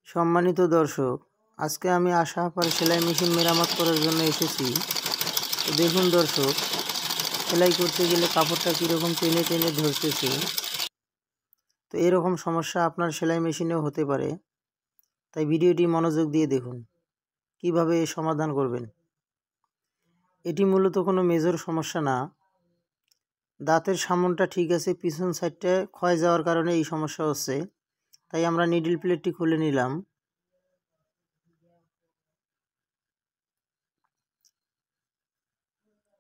সম্মানিত দর্শক, আজকে আমি আশা আপার সেলাই মেশিন মেরামত করার জন্য এসেছি। তো দেখুন দর্শক, সেলাই করতে গেলে কাপড়টা কীরকম টেনে টেনে ধরতেছে। তো এরকম সমস্যা আপনার সেলাই মেশিনেও হতে পারে, তাই ভিডিওটি মনোযোগ দিয়ে দেখুন কিভাবে এর সমাধান করবেন। এটি মূলত কোনো মেজর সমস্যা না, দাঁতের সামনটা ঠিক আছে, পিছন সাইডটা ক্ষয় যাওয়ার কারণে এই সমস্যা হচ্ছে। তাই আমরা নিডল প্লেটটি খুলে নিলাম।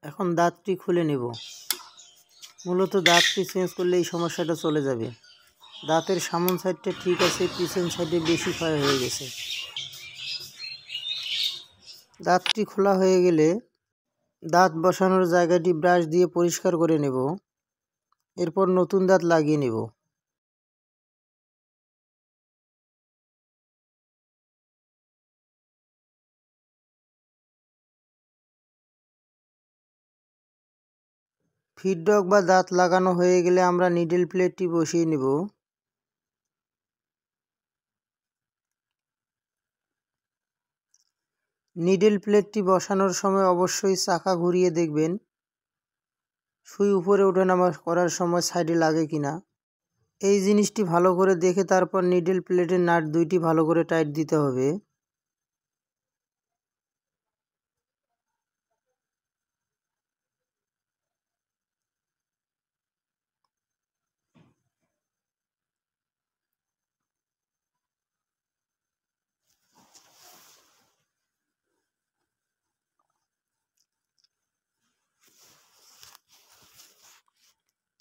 এখন দাঁতটি খুলে নেব। মূলত দাঁতটি চেঞ্জ করলে এই সমস্যাটা চলে যাবে। দাঁতের সামন সাইডটা ঠিক আছে, পিছন সাইডে বেশি ক্ষয় হয়ে গেছে। দাঁতটি খোলা হয়ে গেলে দাঁত বসানোর জায়গাটি ব্রাশ দিয়ে পরিষ্কার করে নেব। এরপর নতুন দাঁত লাগিয়ে নেব। ফিডডক বা দাঁত লাগানো হয়ে গেলে আমরা নিডল প্লেটটি বসিয়ে নেব। নিডল প্লেটটি বসানোর সময় অবশ্যই চাকা ঘুরিয়ে দেখবেন সুই উপরে ওঠানামা করার সময় সাইডে লাগে কিনা। এই জিনিসটি ভালো করে দেখে তারপর নিডল প্লেটের নাট দুইটি ভালো করে টাইট দিতে হবে।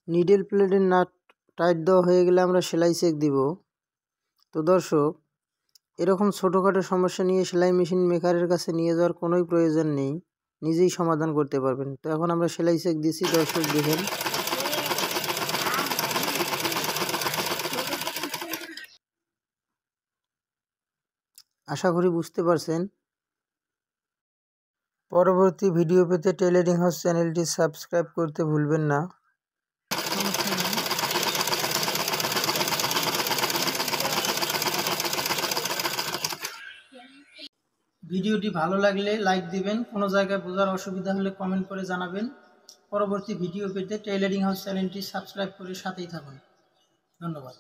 নিডল প্লেটের নাট টাইট দেওয়া হয়ে গেলে আমরা সেলাই চেক দিব। তো দর্শক, এরকম ছোটোখাটো সমস্যা নিয়ে সেলাই মেশিন মেকারের কাছে নিয়ে যাওয়ার কোনোই প্রয়োজন নেই, নিজেই সমাধান করতে পারবেন। তো এখন আমরা সেলাই চেক দিচ্ছি, দর্শক দেখেন। আশা করি বুঝতে পারছেন। পরবর্তী ভিডিও পেতে টেইলারিং হাউস চ্যানেলটি সাবস্ক্রাইব করতে ভুলবেন না। ভিডিওটি ভালো লাগলে লাইক দিবেন, কোনো জায়গায় বোঝার অসুবিধা হলে কমেন্ট করে জানাবেন। পরবর্তী ভিডিও পেতে টেইলারিং হাউস চ্যানেলটি সাবস্ক্রাইব করে সাথেই থাকুন। ধন্যবাদ।